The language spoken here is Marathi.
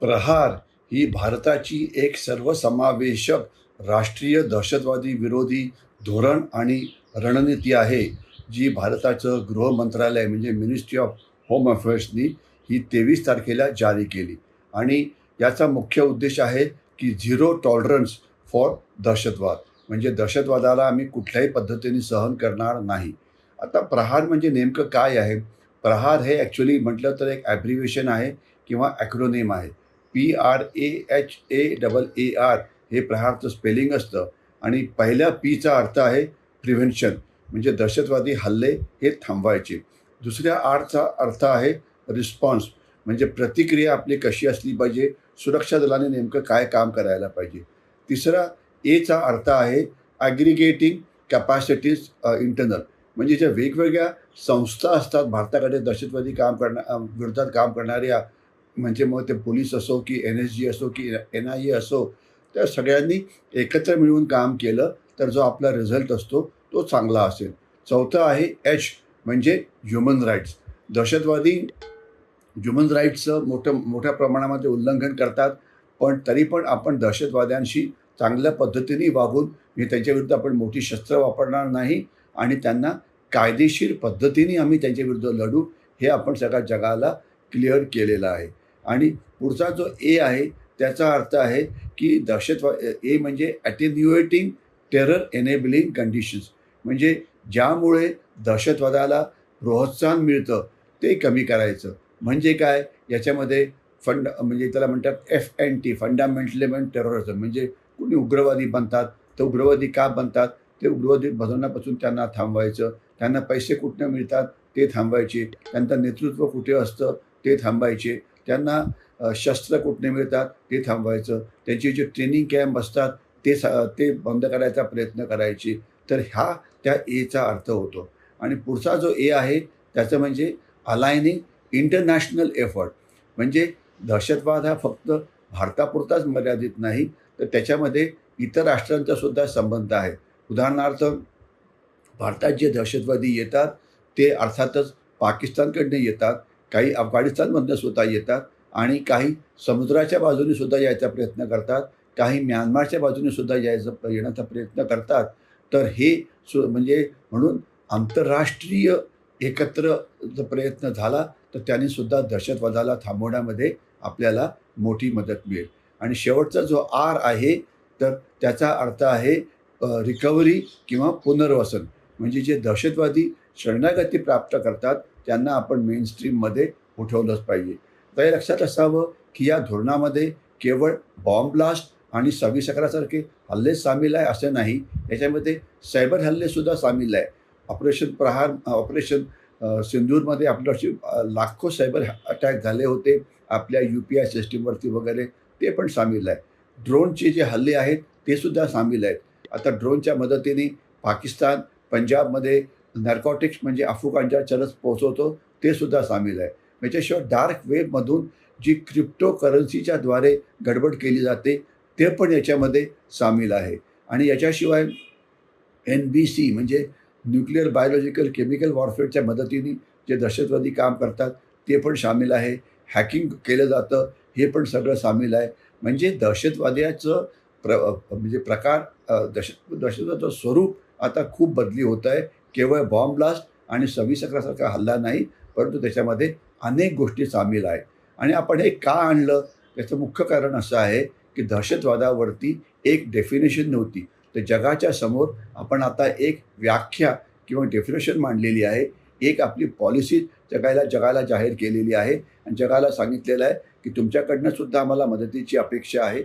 प्रहार ही भारताची एक सर्वसमावेशक राष्ट्रीय दहशतवादी विरोधी धोरण आणि रणनीती आहे, जी भारताचं गृह मंत्रालय म्हणजे मिनिस्ट्री ऑफ होम अफेअर्सनी ही 23 तारखेला जारी केली. आणि याचा मुख्य उद्देश आहे की झिरो टॉलरन्स फॉर दहशतवाद, म्हणजे दहशतवादाला आम्ही कुठल्याही पद्धतीने सहन करणार नाही. आता प्रहार म्हणजे नेमकं काय आहे? प्रहार हे ॲक्च्युली म्हटलं तर एक ॲब्रिव्हिएशन आहे किंवा ॲक्रोनिम आहे. PRAHARR हे प्रहारचं स्पेलिंग असतं. आणि पहिल्या पीचा अर्थ आहे प्रिव्हेन्शन, म्हणजे दहशतवादी हल्ले हे थांबवायचे. दुसऱ्या आरचा अर्थ आहे रिस्पॉन्स, म्हणजे प्रतिक्रिया आपली कशी असली पाहिजे, सुरक्षा दलाने नेमकं काय काम करायला पाहिजे. तिसरा एचा अर्थ आहे ॲग्रिगेटिंग कॅपॅसिटीज इंटरनल, म्हणजे ज्या वेगवेगळ्या संस्था असतात भारताकडे दहशतवादी विरोधात काम करणाऱ्या, म्हणजे मग ते पोलीस असो की NSG असो की NIA असो, त्या सगळ्यांनी एकत्र मिळून काम केलं तर जो आपला रिझल्ट असतो तो चांगला असेल. चौथं आहे H, म्हणजे ह्युमन राईट्स. दहशतवादी ह्युमन राईट्सचं मोठ्या प्रमाणामध्ये उल्लंघन करतात, पण तरी पण आपण दहशतवाद्यांशी चांगल्या पद्धतीने वागून त्यांच्याविरुद्ध आपण मोठी शस्त्र वापरणार नाही आणि त्यांना कायदेशीर पद्धतीने आम्ही त्यांच्याविरुद्ध लढू, हे आपण सगळ्या जगाला क्लिअर केलेलं आहे. आणि पुढचा जो ए आहे त्याचा अर्थ आहे की ए म्हणजे ॲटेन्युएटिंग टेरर एनेबलिंग कंडिशन्स, म्हणजे ज्यामुळे दहशतवादाला प्रोत्साहन मिळतं ते कमी करायचं. म्हणजे काय, याच्यामध्ये म्हणजे त्याला म्हणतात FNT, फंडामेंटल टेररिझम, म्हणजे कुणी उग्रवादी बनतात, तर उग्रवादी का बनतात, ते उग्रवादी बनवण्यापासून त्यांना थांबवायचं. त्यांना पैसे कुठनं मिळतात ते थांबवायचे. त्यांचं नेतृत्व कुठे असतं ते थांबायचे. त्यांना शस्त्र कुठने मिळतात ते थांबवायचं. त्यांची जे ट्रेनिंग कॅम्प असतात ते बंद करायचा प्रयत्न करायचे. तर हा त्या एचा अर्थ होतो. आणि पुढचा जो ए आहे त्याचं म्हणजे अलायनिंग इंटरनॅशनल एफर्ट, म्हणजे दहशतवाद हा फक्त भारतापुरताच मर्यादित नाही, तर त्याच्यामध्ये इतर राष्ट्रांचा सुद्धा संबंध आहे. उदाहरणार्थ, भारतात जे दहशतवादी येतात ते अर्थातच पाकिस्तानकडनं येतात, काही अफगाणिस्तानमधनं सुद्धा येतात आणि काही समुद्राच्या बाजूने सुद्धा यायचा प्रयत्न करतात, काही म्यानमारच्या बाजूने सुद्धा येण्याचा प्रयत्न करतात. तर हे म्हणजे म्हणून आंतरराष्ट्रीय एकत्र जर प्रयत्न झाला तर त्यांनी सुद्धा दहशतवादाला थांबवण्यामध्ये आपल्याला मोठी मदत मिळेल. आणि शेवटचा जो आर आहे तर त्याचा अर्थ आहे रिकव्हरी किंवा पुनर्वसन, म्हणजे जे दहशतवादी शरणागती प्राप्त करतात त्यांना आपण मेनस्ट्रीममध्ये उठवलंच पाहिजे. तर हे लक्षात असावं की या धोरणामध्ये केवळ बॉम्ब ब्लास्ट आणि सविशकरासारखे हल्ले सामील आहे असं नाही, याच्यामध्ये सायबर हल्लेसुद्धा सामील आहे. ऑपरेशन प्रहार, ऑपरेशन सिंदूरमध्ये आपल्याशी लाखो सायबर अटॅक झाले होते आपल्या UPI सिस्टीमवरती वगैरे, ते पण सामील आहे. ड्रोनचे जे हल्ले आहेत ते सुद्धा सामील आहेत. आता ड्रोनच्या मदतीने पाकिस्तान, पंजाबमध्ये नार्कोटिक्स म्हणजे अफूकांच्या चरस पोहोचवतो, ते सुद्धा सामील आहे. याच्याशिवाय डार्क वेबमधून जी क्रिप्टो करन्सीच्या द्वारे गडबड केली जाते ते पण याच्यामध्ये सामील आहे. आणि याच्याशिवाय NBC म्हणजे न्यूक्लिअर बायोलॉजिकल केमिकल वॉरफेअरच्या मदतीने जे दहशतवादी काम करतात ते पण सामील आहे. हॅकिंग केलं जातं हे पण सगळं सामील आहे. म्हणजे दहशतवाद्याचं म्हणजे प्रकार, दहशतवादाचं स्वरूप आता खूप बदली होत आहे. केवळ बॉम्ब ब्लास्ट आणि 26/11 हल्ला नाही, परंतु त्याच्यामध्ये अनेक गोष्टी सामील आहेत. आणि आपण हे का आणलं, त्याचं मुख्य कारण असं आहे की दहशतवादावरती एक डेफिनेशन नव्हती, तर जगाच्या समोर आपण आता एक व्याख्या किंवा डेफिनेशन मांडलेली आहे. एक आपली पॉलिसी जगाला जाहीर केलेली आहे आणि जगाला सांगितलेलं आहे की तुमच्याकडनं सुद्धा आम्हाला मदतीची अपेक्षा आहे.